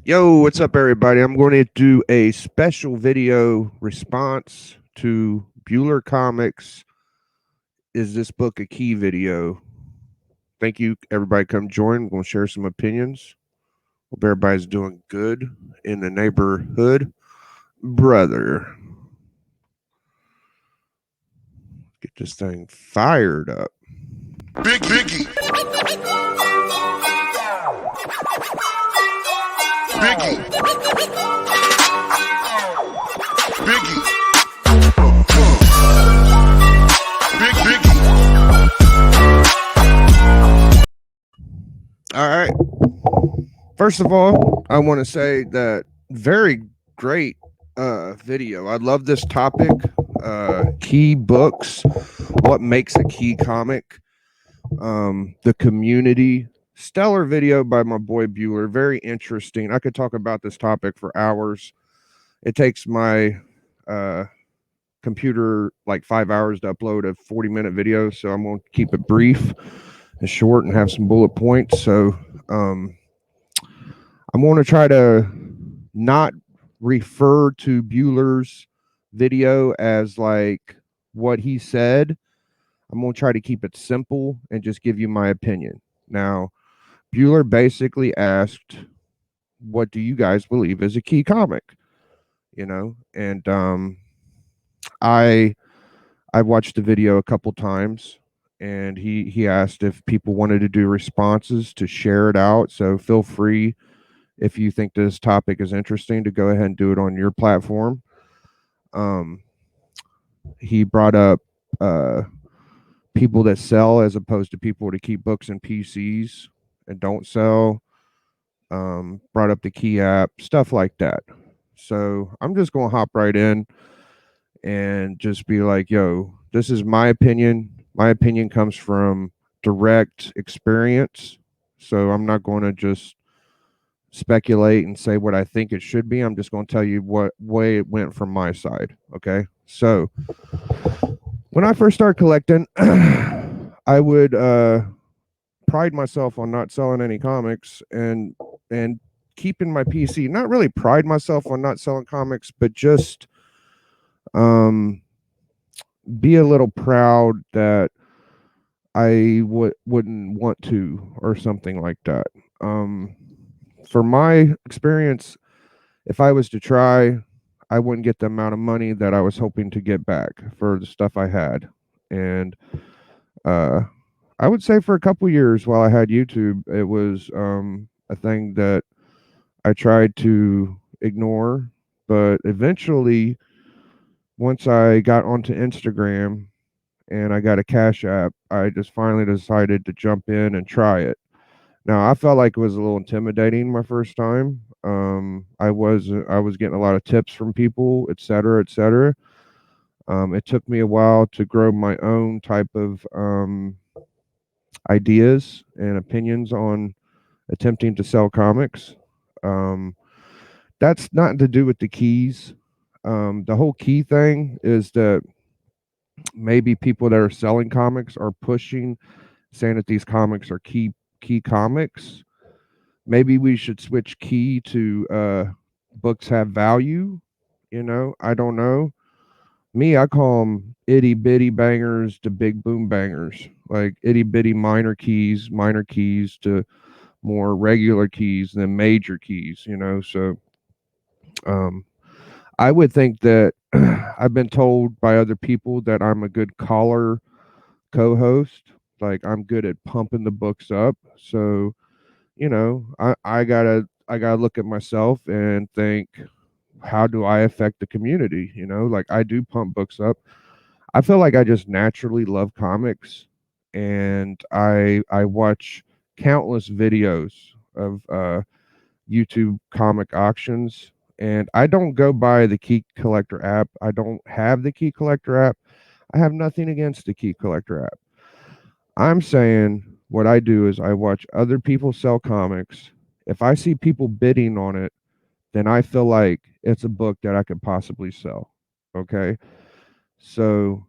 Yo, what's up, everybody? I'm going to do a special video response to Bueller Comics. Is this book a key video? Thank you, everybody. Come join. I'm going to share some opinions. Hope everybody's doing good in the neighborhood. Brother, get this thing fired up. Biggie. Biggie. Biggie. Biggie. All right. First of all, I want to say that very great video. I love this topic. Key books, what makes a key comic, the community. Stellar video by my boy Bueller. Very interesting. I could talk about this topic for hours. It takes my computer like 5 hours to upload a 40-minute video, so I'm going to keep it brief and short and have some bullet points. So I'm going to try to not refer to Bueller's video as like what he said. I'm going to try to keep it simple and just give you my opinion. Now, Bueller basically asked, what do you guys believe is a key comic? And I watched the video a couple times, and he asked if people wanted to do responses to share it out. So feel free, if you think this topic is interesting, to go ahead and do it on your platform. He brought up people that sell as opposed to people to keep books and PCs and don't sell. Brought up the Key app, stuff like that. So I'm just going to hop right in and just be like, yo, this is my opinion. My opinion comes from direct experience. So I'm not going to just speculate and say what I think it should be. I'm just going to tell you what way it went from my side. Okay. So when I first started collecting, I would pride myself on not selling any comics and keeping my PC. Not really pride myself on not selling comics, but just be a little proud that I wouldn't want to, or something like that. For my experience, if I was to try, I wouldn't get the amount of money that I was hoping to get back for the stuff I had. And uh, I would say for a couple years while I had YouTube, it was a thing that I tried to ignore. But eventually, once I got onto Instagram and I got a Cash App, I just finally decided to jump in and try it. Now, I felt like it was a little intimidating my first time. I was getting a lot of tips from people, et cetera, et cetera. It took me a while to grow my own type of ideas and opinions on attempting to sell comics. Um, that's not to do with the keys. The whole key thing is that maybe people that are selling comics are pushing, saying that these comics are key comics. Maybe we should switch key to books have value. I don't know. Me, I call them itty bitty bangers to big boom bangers, like itty bitty minor keys to more regular keys than major keys. So um, I would think that I've been told by other people that I'm a good caller co-host. Like I'm good at pumping the books up. So I gotta look at myself and think, how do I affect the community? Like I do pump books up. I feel like I just naturally love comics, and I watch countless videos of YouTube comic auctions, and I don't go by the Key Collector app. I don't have the Key Collector app. I have nothing against the Key Collector app. I'm saying what I do is I watch other people sell comics. If I see people bidding on it, then I feel like it's a book that I could possibly sell. Okay. So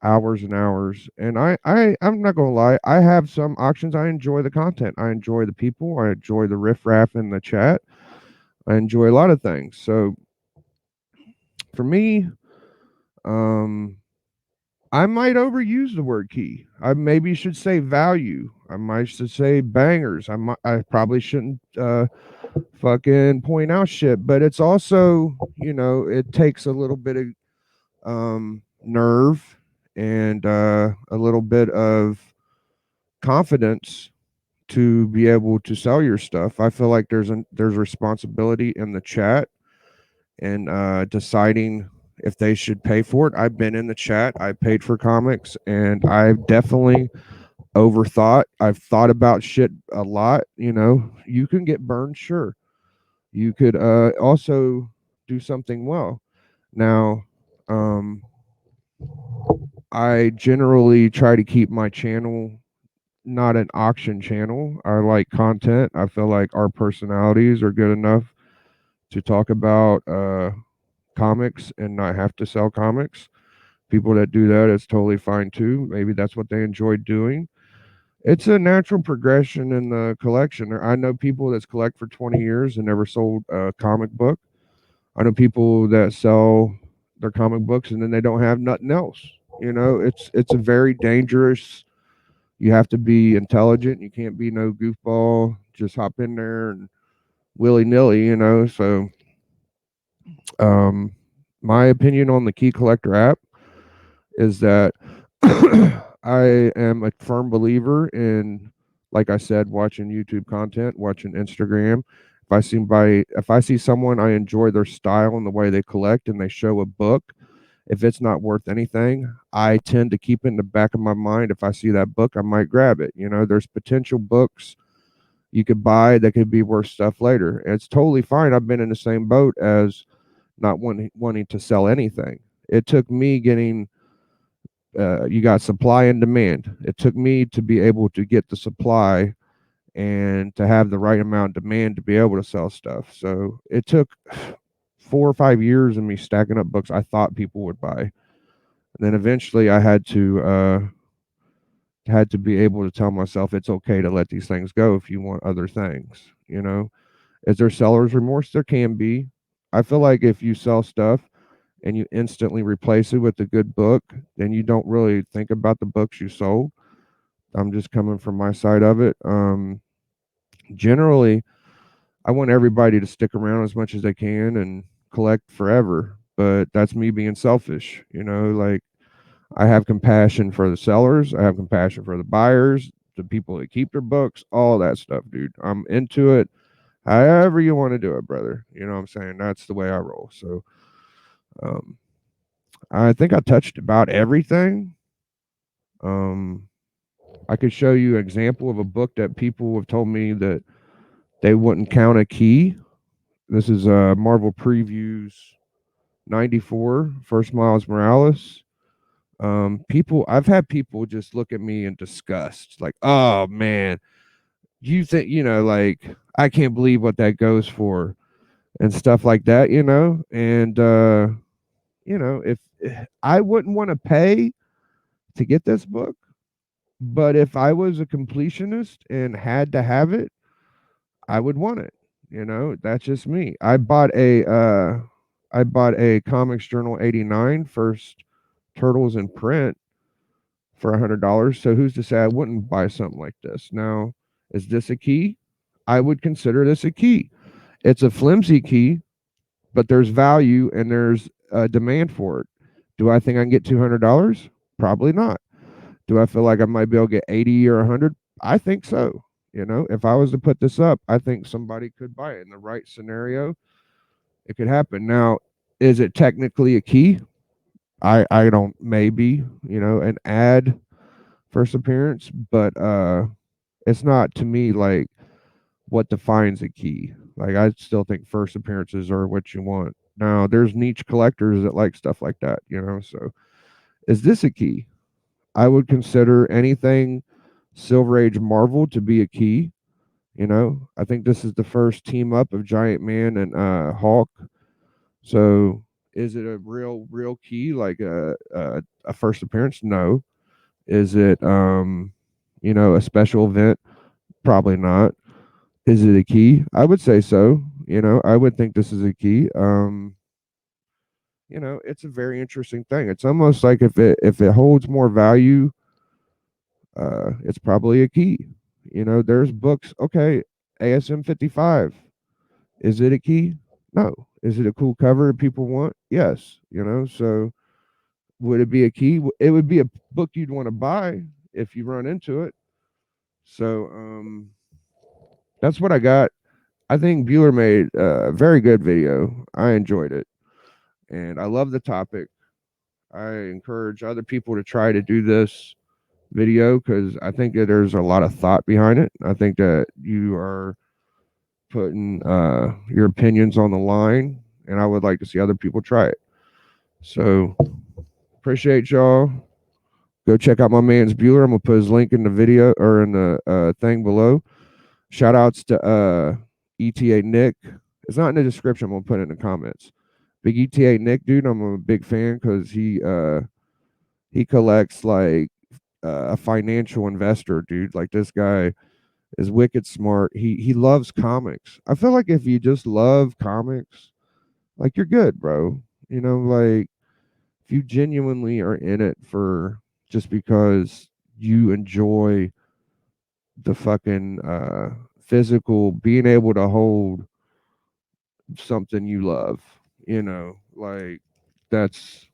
hours and hours. And I'm not gonna lie, I have some auctions. I enjoy the content. I enjoy the people. I enjoy the riffraff in the chat. I enjoy a lot of things. So for me, um, I might overuse the word key. I maybe should say value. I might should say bangers. I probably shouldn't fucking point out shit, but it's also, it takes a little bit of nerve and a little bit of confidence to be able to sell your stuff. I feel like there's responsibility in the chat and deciding if they should pay for it. I've been in the chat. I paid for comics, and I've definitely overthought. I've thought about shit a lot. You can get burned, sure. You could also do something well. Now, I generally try to keep my channel not an auction channel. I like content. I feel like our personalities are good enough to talk about comics and not have to sell comics. People that do that, it's totally fine too. Maybe that's what they enjoy doing. It's a natural progression in the collection. I know people that's collect for 20 years and never sold a comic book. I know people that sell their comic books and then they don't have nothing else. It's a very dangerous. You have to be intelligent. You can't be no goofball. Just hop in there and willy nilly. So, um, my opinion on the Key Collector app is that I am a firm believer in, like I said, watching YouTube content, watching Instagram. If I see someone I enjoy their style and the way they collect, and they show a book, if it's not worth anything, I tend to keep it in the back of my mind. If I see that book, I might grab it. There's potential books you could buy that could be worth stuff later. And it's totally fine. I've been in the same boat as not wanting to sell anything. It took me getting you got supply and demand. It took me to be able to get the supply and to have the right amount of demand to be able to sell stuff. So it took 4 or 5 years of me stacking up books I thought people would buy. And then eventually I had to be able to tell myself it's okay to let these things go if you want other things. Is there seller's remorse? There can be. I feel like if you sell stuff and you instantly replace it with a good book, then you don't really think about the books you sold. I'm just coming from my side of it. Generally, I want everybody to stick around as much as they can and collect forever, but that's me being selfish. Like, I have compassion for the sellers, I have compassion for the buyers, the people that keep their books, all that stuff, dude. I'm into it. However you want to do it, brother. You know what I'm saying? That's the way I roll. So, um, I think I touched about everything. Um, I could show you an example of a book that people have told me that they wouldn't count a key. This is Marvel Previews 94, First Miles Morales. I've had people just look at me in disgust, like, oh man, you think, like, I can't believe what that goes for and stuff like that, and, if I wouldn't want to pay to get this book, but if I was a completionist and had to have it, I would want it. That's just me. I bought a Comics Journal 89 first Turtles in print for $100. So who's to say I wouldn't buy something like this? Now, is this a key? I would consider this a key. It's a flimsy key, but there's value and there's a demand for it. Do I think I can get $200? Probably not. Do I feel like I might be able to get 80 or 100? I think so. If I was to put this up, I think somebody could buy it in the right scenario. It could happen. Now, is it technically a key? I don't, maybe, an ad first appearance, but it's not to me like what defines a key. Like, I still think first appearances are what you want. Now, there's niche collectors that like stuff like that. So is this a key? I would consider anything Silver Age Marvel to be a key. I think this is the first team up of Giant Man and Hulk. So Is it a real key like a first appearance? No. Is it a special event? Probably not. Is it a key? I would say so. I would think this is a key. It's a very interesting thing. It's almost like if it holds more value, it's probably a key. There's books. Okay, ASM 55. Is it a key? No. Is it a cool cover that people want? Yes. So would it be a key? It would be a book you'd want to buy if you run into it. So that's what I got. I think Bueller made a very good video. I enjoyed it. And I love the topic. I encourage other people to try to do this video because I think that there's a lot of thought behind it. I think that you are putting your opinions on the line, and I would like to see other people try it. So appreciate y'all. Go check out my man's Bueller. I'm gonna put his link in the video or in the thing below. Shout outs to ETA Nick. It's not in the description. I'm gonna put it in the comments. Big ETA Nick, dude. I'm a big fan because he collects like a financial investor, dude. Like this guy is wicked smart. He loves comics. I feel like if you just love comics, like you're good, bro. Like if you genuinely are in it for just because you enjoy the fucking physical being able to hold something you love, like that's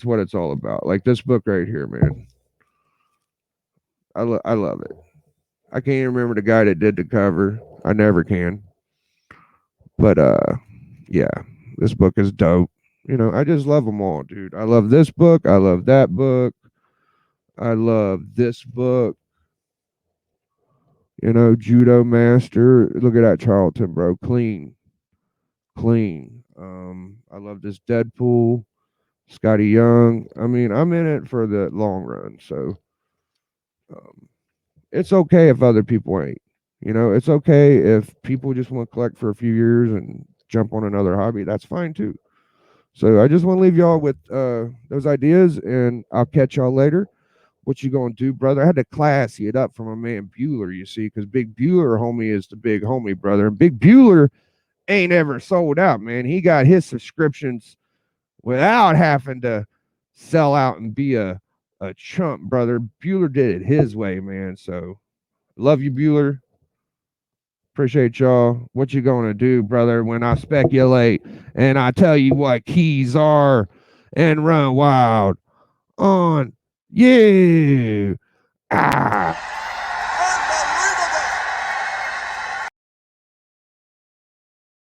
what it's all about. Like this book right here, man. I love it. I can't even remember the guy that did the cover. I never can. But yeah, this book is dope. I just love them all, dude. I love this book. I love that book. I love this book. Judo Master. Look at that Charlton, bro. Clean. I love this Deadpool. Scotty Young. I mean, I'm in it for the long run, so it's okay if other people ain't. It's okay if people just want to collect for a few years and jump on another hobby. That's fine too. So I just want to leave y'all with those ideas, and I'll catch y'all later. What you gonna do, brother? I had to classy it up from my man Bueller, you see, because Big Bueller, homie, is the big homie, brother. And Big Bueller ain't ever sold out, man. He got his subscriptions without having to sell out and be a chump, brother. Bueller did it his way, man. So love you, Bueller. Appreciate y'all. What you gonna do, brother, when I speculate and I tell you what keys are and run wild on you? Ah.